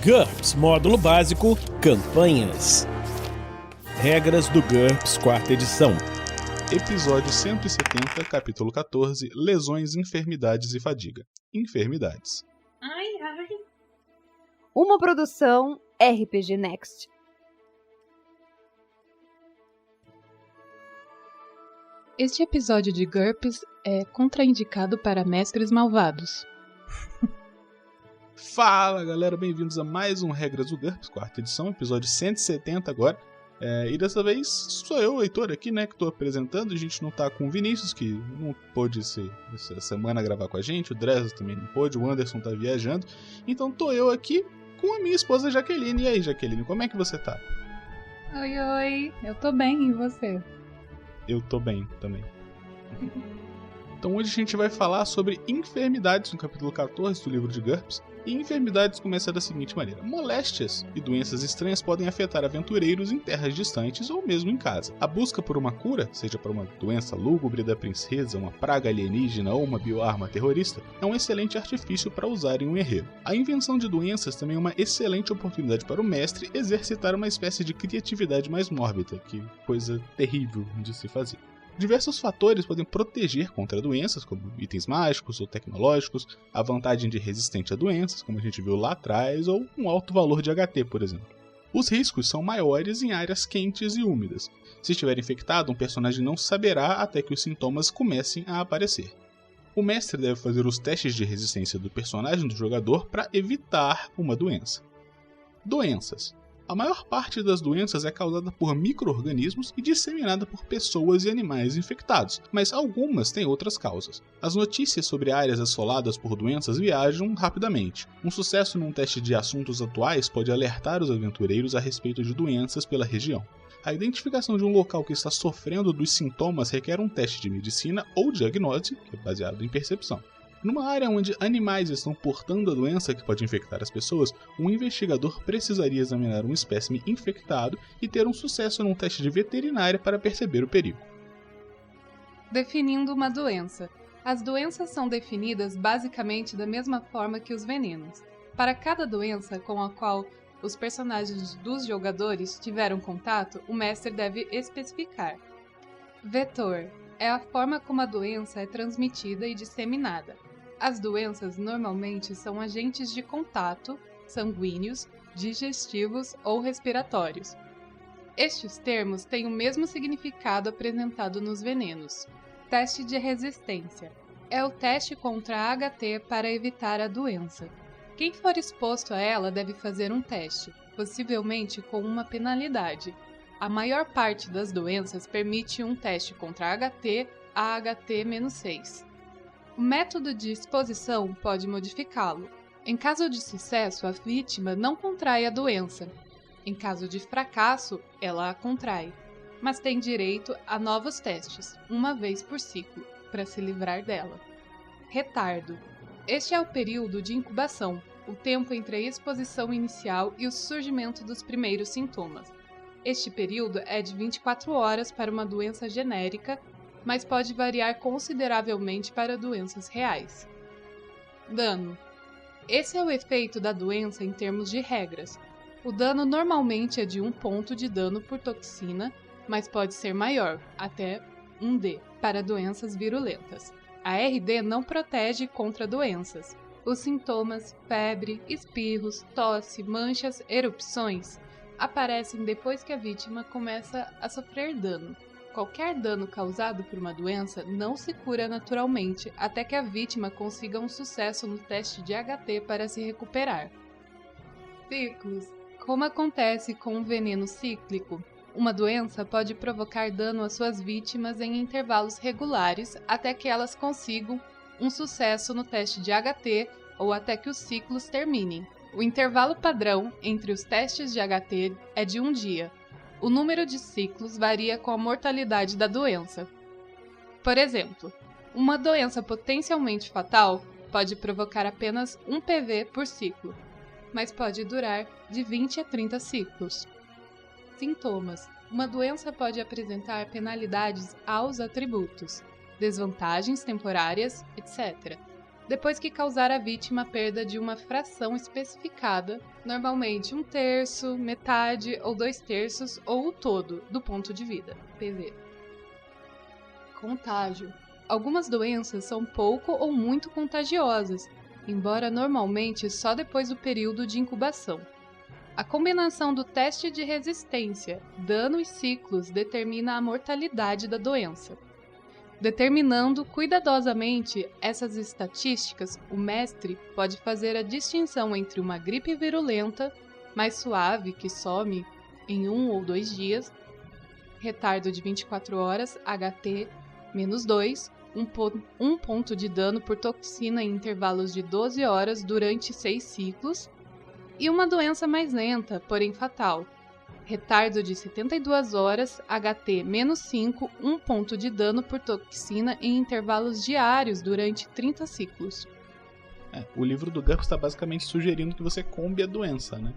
GURPS Módulo Básico Campanhas. Regras do GURPS 4ª edição. Episódio 170, capítulo 14, Lesões, Enfermidades e Fadiga. Enfermidades. Uma produção RPG Next. Este episódio de GURPS é contraindicado para mestres malvados. Fala galera, bem-vindos a mais um Regras do GURPS 4ª edição, episódio 170 agora. E dessa vez sou eu, o Heitor, aqui, né, que estou apresentando. A gente não tá com o Vinícius, que não pôde essa semana gravar com a gente, o Dresden também não pôde, o Anderson tá viajando. Então tô eu aqui com a minha esposa Jaqueline. E aí, Jaqueline, como é que você tá? Oi, eu tô bem, e você? Eu tô bem também. Então hoje a gente vai falar sobre enfermidades no capítulo 14 do livro de GURPS. E enfermidades começa da seguinte maneira: moléstias e doenças estranhas podem afetar aventureiros em terras distantes ou mesmo em casa. A busca por uma cura, seja para uma doença lúgubre da princesa, uma praga alienígena ou uma bioarma terrorista, é um excelente artifício para usar em um herreiro. A invenção de doenças também é uma excelente oportunidade para o mestre exercitar uma espécie de criatividade mais mórbida, que coisa terrível de se fazer. Diversos fatores podem proteger contra doenças, como itens mágicos ou tecnológicos, a vantagem de resistente a doenças, como a gente viu lá atrás, ou um alto valor de HT, por exemplo. Os riscos são maiores em áreas quentes e úmidas. Se estiver infectado, um personagem não saberá até que os sintomas comecem a aparecer. O mestre deve fazer os testes de resistência do personagem do jogador para evitar uma doença. Doenças. A maior parte das doenças é causada por micro-organismos e disseminada por pessoas e animais infectados, mas algumas têm outras causas. As notícias sobre áreas assoladas por doenças viajam rapidamente. Um sucesso num teste de assuntos atuais pode alertar os aventureiros a respeito de doenças pela região. A identificação de um local que está sofrendo dos sintomas requer um teste de medicina ou diagnose, que é baseado em percepção. Numa área onde animais estão portando a doença que pode infectar as pessoas, um investigador precisaria examinar um espécime infectado e ter um sucesso num teste de veterinária para perceber o perigo. Definindo uma doença. As doenças são definidas basicamente da mesma forma que os venenos. Para cada doença com a qual os personagens dos jogadores tiveram contato, o mestre deve especificar. Vetor é a forma como a doença é transmitida e disseminada. As doenças normalmente são agentes de contato, sanguíneos, digestivos ou respiratórios. Estes termos têm o mesmo significado apresentado nos venenos. Teste de resistência é o teste contra a HT para evitar a doença. Quem for exposto a ela deve fazer um teste, possivelmente com uma penalidade. A maior parte das doenças permite um teste contra HT a HT-6. O método de exposição pode modificá-lo. Em caso de sucesso, a vítima não contrai a doença. Em caso de fracasso, ela a contrai, mas tem direito a novos testes, uma vez por ciclo, para se livrar dela. Retardo. Este é o período de incubação, o tempo entre a exposição inicial e o surgimento dos primeiros sintomas. Este período é de 24 horas para uma doença genérica, mas pode variar consideravelmente para doenças reais. Dano. Esse é o efeito da doença em termos de regras. O dano normalmente é de 1 ponto de dano por toxina, mas pode ser maior, até 1D, para doenças virulentas. A RD não protege contra doenças. Os sintomas, febre, espirros, tosse, manchas, erupções, aparecem depois que a vítima começa a sofrer dano. Qualquer dano causado por uma doença não se cura naturalmente até que a vítima consiga um sucesso no teste de HT para se recuperar. Ciclos. Como acontece com o veneno cíclico, uma doença pode provocar dano às suas vítimas em intervalos regulares até que elas consigam um sucesso no teste de HT ou até que os ciclos terminem. O intervalo padrão entre os testes de HT é de 1 dia. O número de ciclos varia com a mortalidade da doença. Por exemplo, uma doença potencialmente fatal pode provocar apenas 1 PV por ciclo, mas pode durar de 20 a 30 ciclos. Sintomas. Uma doença pode apresentar penalidades aos atributos, desvantagens temporárias, etc., depois que causar à vítima a perda de uma fração especificada, normalmente 1/3, metade ou 2/3 ou o todo do ponto de vida, PV. Contágio. Algumas doenças são pouco ou muito contagiosas, embora normalmente só depois do período de incubação. A combinação do teste de resistência, dano e ciclos determina a mortalidade da doença. Determinando cuidadosamente essas estatísticas, o mestre pode fazer a distinção entre uma gripe virulenta, mais suave, que some em 1 ou 2 dias, retardo de 24 horas, HT, -2, um ponto de dano por toxina em intervalos de 12 horas durante 6 ciclos, e uma doença mais lenta, porém fatal, retardo de 72 horas, HT -5, um ponto de dano por toxina em intervalos diários durante 30 ciclos. O livro do GURPS está basicamente sugerindo que você combe a doença, né?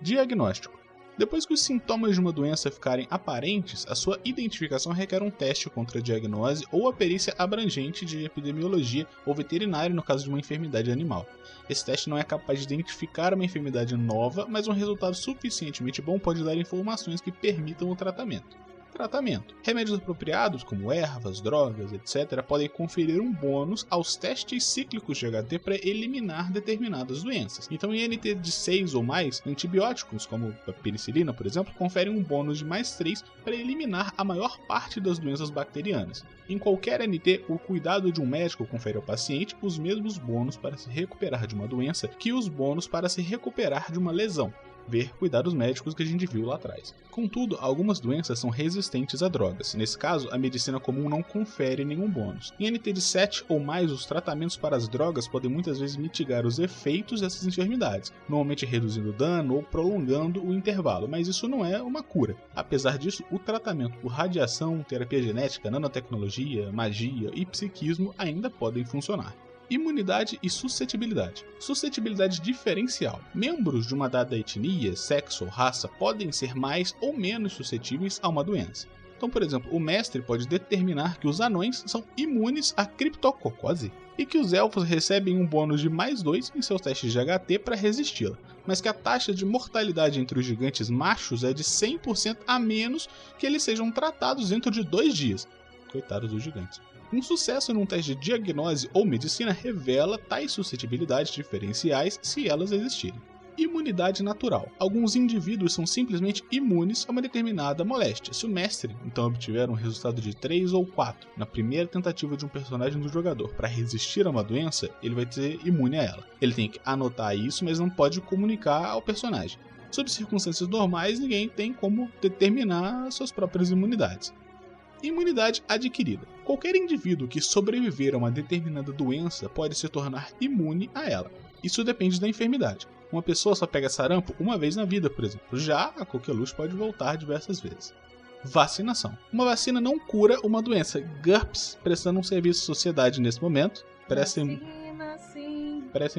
Diagnóstico. Depois que os sintomas de uma doença ficarem aparentes, a sua identificação requer um teste contra a diagnose ou a perícia abrangente de epidemiologia ou veterinário no caso de uma enfermidade animal. Esse teste não é capaz de identificar uma enfermidade nova, mas um resultado suficientemente bom pode dar informações que permitam o tratamento. Tratamento. Remédios apropriados, como ervas, drogas, etc., podem conferir um bônus aos testes cíclicos de HT para eliminar determinadas doenças. Então, em NT de 6 ou mais, antibióticos, como a penicilina, por exemplo, conferem um bônus de +3 para eliminar a maior parte das doenças bacterianas. Em qualquer NT, o cuidado de um médico confere ao paciente os mesmos bônus para se recuperar de uma doença que os bônus para se recuperar de uma lesão. Ver cuidados médicos que a gente viu lá atrás. Contudo, algumas doenças são resistentes a drogas. Nesse caso, a medicina comum não confere nenhum bônus. Em NT de 7 ou mais, os tratamentos para as drogas podem muitas vezes mitigar os efeitos dessas enfermidades, normalmente reduzindo o dano ou prolongando o intervalo, mas isso não é uma cura. Apesar disso, o tratamento por radiação, terapia genética, nanotecnologia, magia e psiquismo ainda podem funcionar. Imunidade e suscetibilidade. Suscetibilidade diferencial. Membros de uma dada etnia, sexo ou raça podem ser mais ou menos suscetíveis a uma doença. Então, por exemplo, o mestre pode determinar que os anões são imunes à criptococose e que os elfos recebem um bônus de +2 em seus testes de HT para resisti-la, mas que a taxa de mortalidade entre os gigantes machos é de 100% a menos que eles sejam tratados dentro de 2 dias. Coitados dos gigantes. Um sucesso num teste de diagnose ou medicina revela tais suscetibilidades diferenciais se elas existirem. Imunidade natural. Alguns indivíduos são simplesmente imunes a uma determinada moléstia. Se o mestre, então, obtiver um resultado de 3 ou 4 na primeira tentativa de um personagem do jogador para resistir a uma doença, ele vai ser imune a ela. Ele tem que anotar isso, mas não pode comunicar ao personagem. Sob circunstâncias normais, ninguém tem como determinar suas próprias imunidades. Imunidade adquirida. Qualquer indivíduo que sobreviver a uma determinada doença pode se tornar imune a ela. Isso depende da enfermidade. Uma pessoa só pega sarampo uma vez na vida, por exemplo. Já a coqueluche pode voltar diversas vezes. Vacinação. Uma vacina não cura uma doença. GURPS prestando um serviço à sociedade nesse momento. Prestem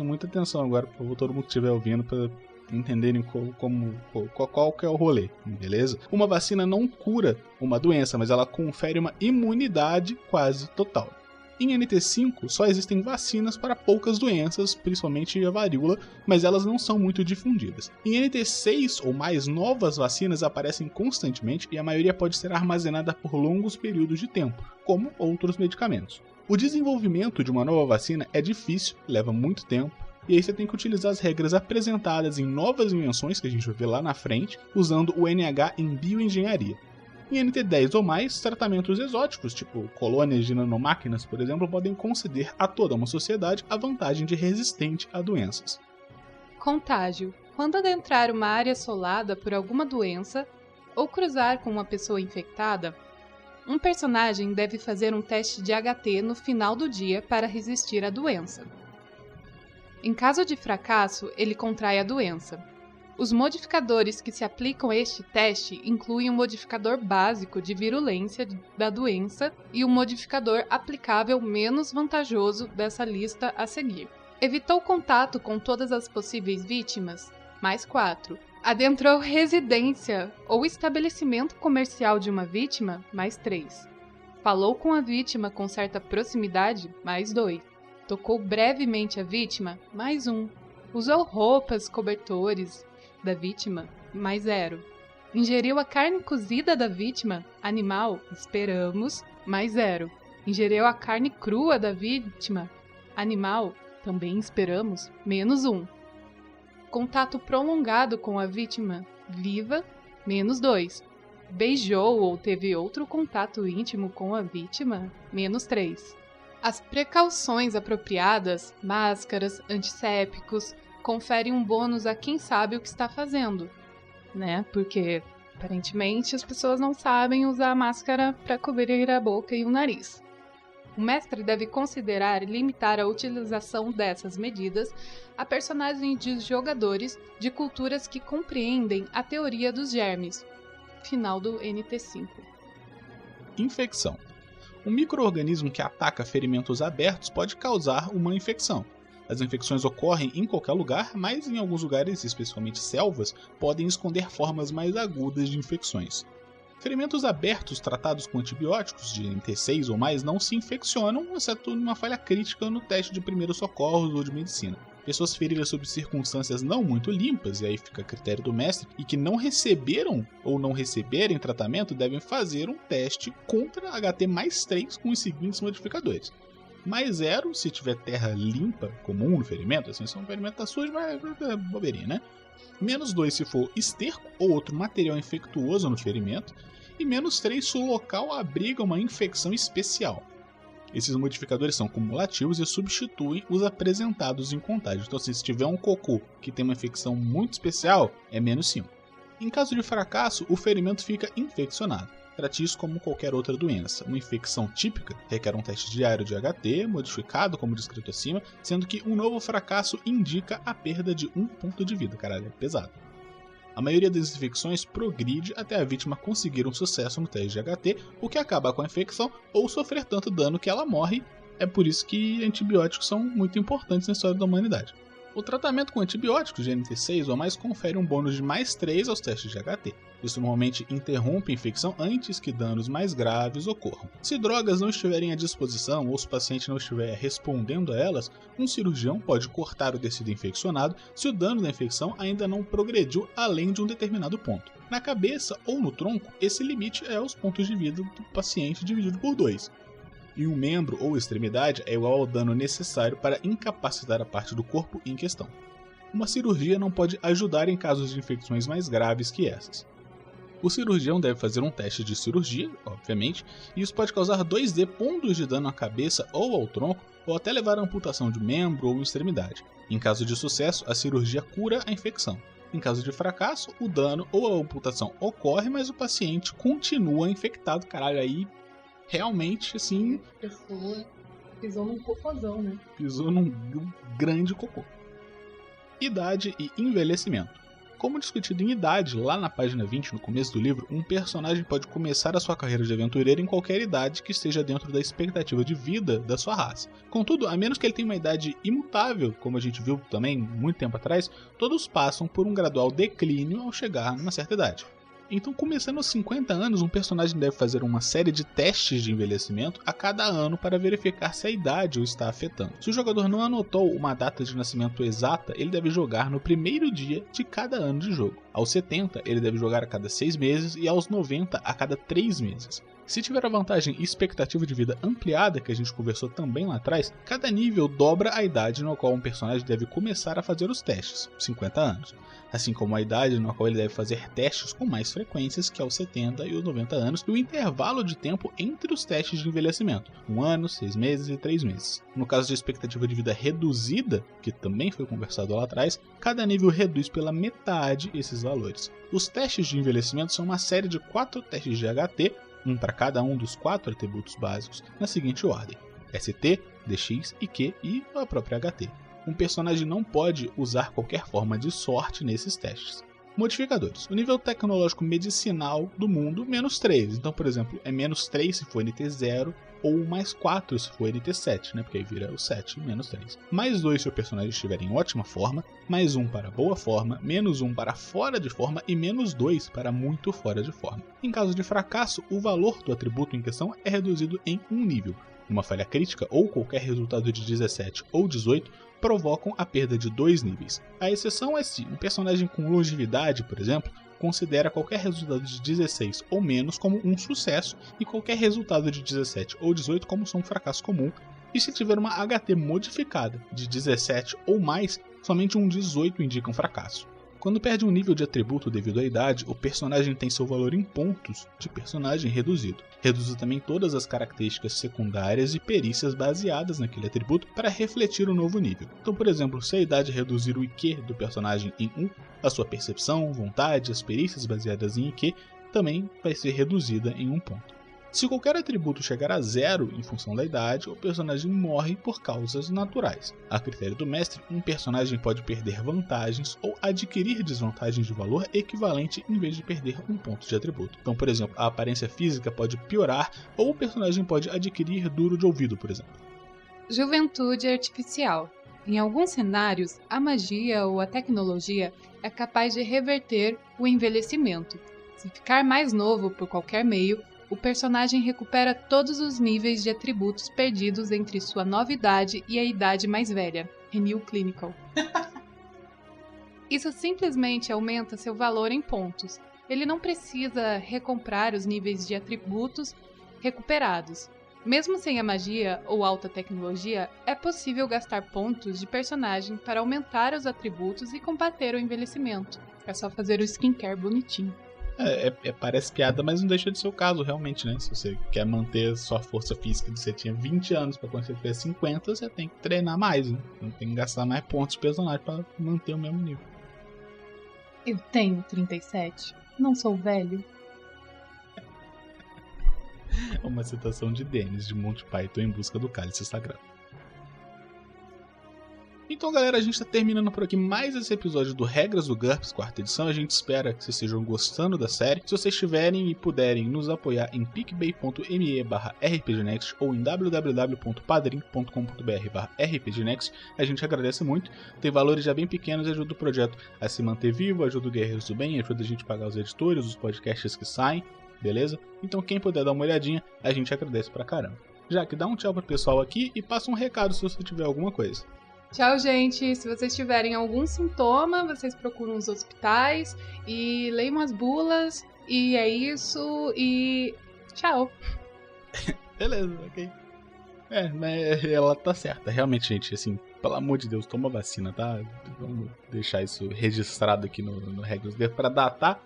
muita atenção agora, por favor, todo mundo que estiver ouvindo, para entenderem qual que é o rolê, beleza? Uma vacina não cura uma doença, mas ela confere uma imunidade quase total. Em NT5 só existem vacinas para poucas doenças, principalmente a varíola, mas elas não são muito difundidas. Em NT6 ou mais, novas vacinas aparecem constantemente e a maioria pode ser armazenada por longos períodos de tempo, como outros medicamentos. O desenvolvimento de uma nova vacina é difícil, leva muito tempo, e aí você tem que utilizar as regras apresentadas em novas invenções, que a gente vai ver lá na frente, usando o NH em bioengenharia. Em NT10 ou mais, tratamentos exóticos, tipo colônias de nanomáquinas, por exemplo, podem conceder a toda uma sociedade a vantagem de resistente a doenças. Contágio. Quando adentrar uma área assolada por alguma doença ou cruzar com uma pessoa infectada, um personagem deve fazer um teste de HT no final do dia para resistir à doença. Em caso de fracasso, ele contrai a doença. Os modificadores que se aplicam a este teste incluem um modificador básico de virulência da doença e um modificador aplicável menos vantajoso dessa lista a seguir. Evitou contato com todas as possíveis vítimas? +4. Adentrou residência ou estabelecimento comercial de uma vítima? +3. Falou com a vítima com certa proximidade? +2. Tocou brevemente a vítima, mais 1. Usou roupas, cobertores da vítima, mais 0. Ingeriu a carne cozida da vítima, animal, esperamos, mais 0. Ingeriu a carne crua da vítima, animal, também esperamos, menos 1. Contato prolongado com a vítima, viva, menos 2. Beijou ou teve outro contato íntimo com a vítima, menos 3. As precauções apropriadas, máscaras, antissépticos, conferem um bônus a quem sabe o que está fazendo, né? Porque, aparentemente, as pessoas não sabem usar máscara para cobrir a boca e o nariz. O mestre deve considerar e limitar a utilização dessas medidas a personagens de jogadores de culturas que compreendem a teoria dos germes. Final do NT5. Infecção. Um micro-organismo que ataca ferimentos abertos pode causar uma infecção. As infecções ocorrem em qualquer lugar, mas em alguns lugares, especialmente selvas, podem esconder formas mais agudas de infecções. Ferimentos abertos tratados com antibióticos de NT6 ou mais não se infeccionam, exceto numa falha crítica no teste de primeiros socorros ou de medicina. Pessoas feridas sob circunstâncias não muito limpas, e aí fica a critério do mestre, e que não receberam ou não receberem tratamento devem fazer um teste contra HT mais 3 com os seguintes modificadores. Mais 0 se tiver terra limpa, comum no ferimento, assim, se o ferimento tá sujo, mas é bobeirinha, né? Menos 2 se for esterco ou outro material infectuoso no ferimento, e menos 3 se o local abriga uma infecção especial. Esses modificadores são cumulativos e substituem os apresentados em contagem. Então, se tiver um cocô que tem uma infecção muito especial, é menos 5. Em caso de fracasso, o ferimento fica infeccionado. Trate isso como qualquer outra doença. Uma infecção típica requer um teste diário de HT, modificado como descrito acima, sendo que um novo fracasso indica a perda de 1 ponto de vida. Caralho, é pesado. A maioria das infecções progride até a vítima conseguir um sucesso no teste de HT, o que acaba com a infecção ou sofrer tanto dano que ela morre. É por isso que antibióticos são muito importantes na história da humanidade. O tratamento com antibióticos de NT6 ou mais confere um bônus de mais 3 aos testes de HT. Isso normalmente interrompe a infecção antes que danos mais graves ocorram. Se drogas não estiverem à disposição ou se o paciente não estiver respondendo a elas, um cirurgião pode cortar o tecido infeccionado se o dano da infecção ainda não progrediu além de um determinado ponto. Na cabeça ou no tronco, esse limite é os pontos de vida do paciente dividido por 2. E um membro ou extremidade é igual ao dano necessário para incapacitar a parte do corpo em questão. Uma cirurgia não pode ajudar em casos de infecções mais graves que essas. O cirurgião deve fazer um teste de cirurgia, obviamente, e isso pode causar 2D pontos de dano à cabeça ou ao tronco, ou até levar à amputação de membro ou extremidade. Em caso de sucesso, a cirurgia cura a infecção. Em caso de fracasso, o dano ou a amputação ocorre, mas o paciente continua infectado. Caralho, aí realmente, assim... A pessoa pisou num cocôzão, né? Pisou num grande cocô. Idade e envelhecimento. Como discutido em idade, lá na página 20, no começo do livro, um personagem pode começar a sua carreira de aventureiro em qualquer idade que esteja dentro da expectativa de vida da sua raça. Contudo, a menos que ele tenha uma idade imutável, como a gente viu também muito tempo atrás, todos passam por um gradual declínio ao chegar numa certa idade. Então, começando aos 50 anos, um personagem deve fazer uma série de testes de envelhecimento a cada ano para verificar se a idade o está afetando. Se o jogador não anotou uma data de nascimento exata, ele deve jogar no primeiro dia de cada ano de jogo. Aos 70, ele deve jogar a cada 6 meses e aos 90, a cada 3 meses. Se tiver a vantagem expectativa de vida ampliada, que a gente conversou também lá atrás, cada nível dobra a idade na qual um personagem deve começar a fazer os testes, 50 anos. Assim como a idade na qual ele deve fazer testes com mais frequências, que é os 70 e os 90 anos, e o intervalo de tempo entre os testes de envelhecimento, 1 ano, 6 meses e 3 meses. No caso de expectativa de vida reduzida, que também foi conversado lá atrás, cada nível reduz pela metade esses valores. Os testes de envelhecimento são uma série de 4 testes de HT, um para cada um dos 4 atributos básicos, na seguinte ordem: ST, DX, IQ e a própria HT. Um personagem não pode usar qualquer forma de sorte nesses testes. Modificadores. O nível tecnológico medicinal do mundo, menos 3. Então, por exemplo, é menos 3 se for NT0, ou mais 4 se for NT7, né? Porque aí vira o 7, menos 3. Mais 2 se o personagem estiver em ótima forma, mais 1 para boa forma, menos 1 para fora de forma e menos 2 para muito fora de forma. Em caso de fracasso, o valor do atributo em questão é reduzido em um nível. Uma falha crítica ou qualquer resultado de 17 ou 18 provocam a perda de 2 níveis. A exceção é se um personagem com longevidade, por exemplo, considera qualquer resultado de 16 ou menos como um sucesso e qualquer resultado de 17 ou 18 como um fracasso comum, e se tiver uma HT modificada de 17 ou mais, somente um 18 indica um fracasso. Quando perde um nível de atributo devido à idade, o personagem tem seu valor em pontos de personagem reduzido. Reduz também todas as características secundárias e perícias baseadas naquele atributo para refletir o novo nível. Então, por exemplo, se a idade reduzir o IQ do personagem em 1, a sua percepção, vontade, as perícias baseadas em IQ também vai ser reduzida em 1 ponto. Se qualquer atributo chegar a 0 em função da idade, o personagem morre por causas naturais. A critério do mestre, um personagem pode perder vantagens ou adquirir desvantagens de valor equivalente em vez de perder um ponto de atributo. Então, por exemplo, a aparência física pode piorar ou o personagem pode adquirir duro de ouvido, por exemplo. Juventude artificial. Em alguns cenários, a magia ou a tecnologia é capaz de reverter o envelhecimento. Se ficar mais novo por qualquer meio, o personagem recupera todos os níveis de atributos perdidos entre sua nova idade e a idade mais velha. Renew Clinical. Isso simplesmente aumenta seu valor em pontos. Ele não precisa recomprar os níveis de atributos recuperados. Mesmo sem a magia ou alta tecnologia, é possível gastar pontos de personagem para aumentar os atributos e combater o envelhecimento. É só fazer o skincare bonitinho. Parece piada, mas não deixa de ser o caso, realmente, né? Se você quer manter sua força física de você tinha 20 anos para quando você tiver 50, você tem que treinar mais, né? Não tem que gastar mais pontos de personagem para manter o mesmo nível. Eu tenho 37. Não sou velho. É uma citação de Dennis, de Monty Python em busca do cálice sagrado. Então, galera, a gente está terminando por aqui mais esse episódio do Regras do GURPS, 4ª edição. A gente espera que vocês estejam gostando da série. Se vocês tiverem e puderem nos apoiar em picpay.me/rpgnext ou em www.padrim.com.br/rpgnext, a gente agradece muito. Tem valores já bem pequenos e ajuda o projeto a se manter vivo, ajuda o Guerreiros do Bem, ajuda a gente a pagar os editores, os podcasts que saem, beleza? Então, quem puder dar uma olhadinha, a gente agradece pra caramba. Já que dá um tchau pro pessoal aqui e passa um recado se você tiver alguma coisa. Tchau, gente. Se vocês tiverem algum sintoma, vocês procuram os hospitais e leiam as bulas. E é isso. E tchau. Beleza, ok. Mas ela tá certa. Realmente, gente, assim, pelo amor de Deus, toma vacina, tá? Vamos deixar isso registrado aqui no Regras do GURPS pra datar.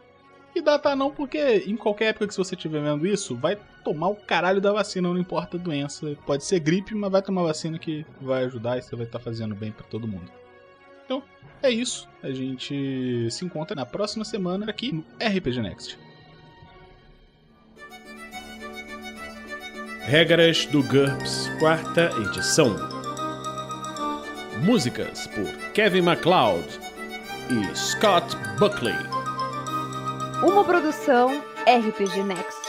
E datar não, porque em qualquer época que você estiver vendo isso, vai tomar o caralho da vacina, não importa a doença. Pode ser gripe, mas vai tomar vacina que vai ajudar e você vai estar fazendo bem pra todo mundo. Então, é isso. A gente se encontra na próxima semana aqui no RPG Next. Regras do GURPS, 4ª edição. Músicas por Kevin MacLeod e Scott Buckley. Uma produção RPG Next.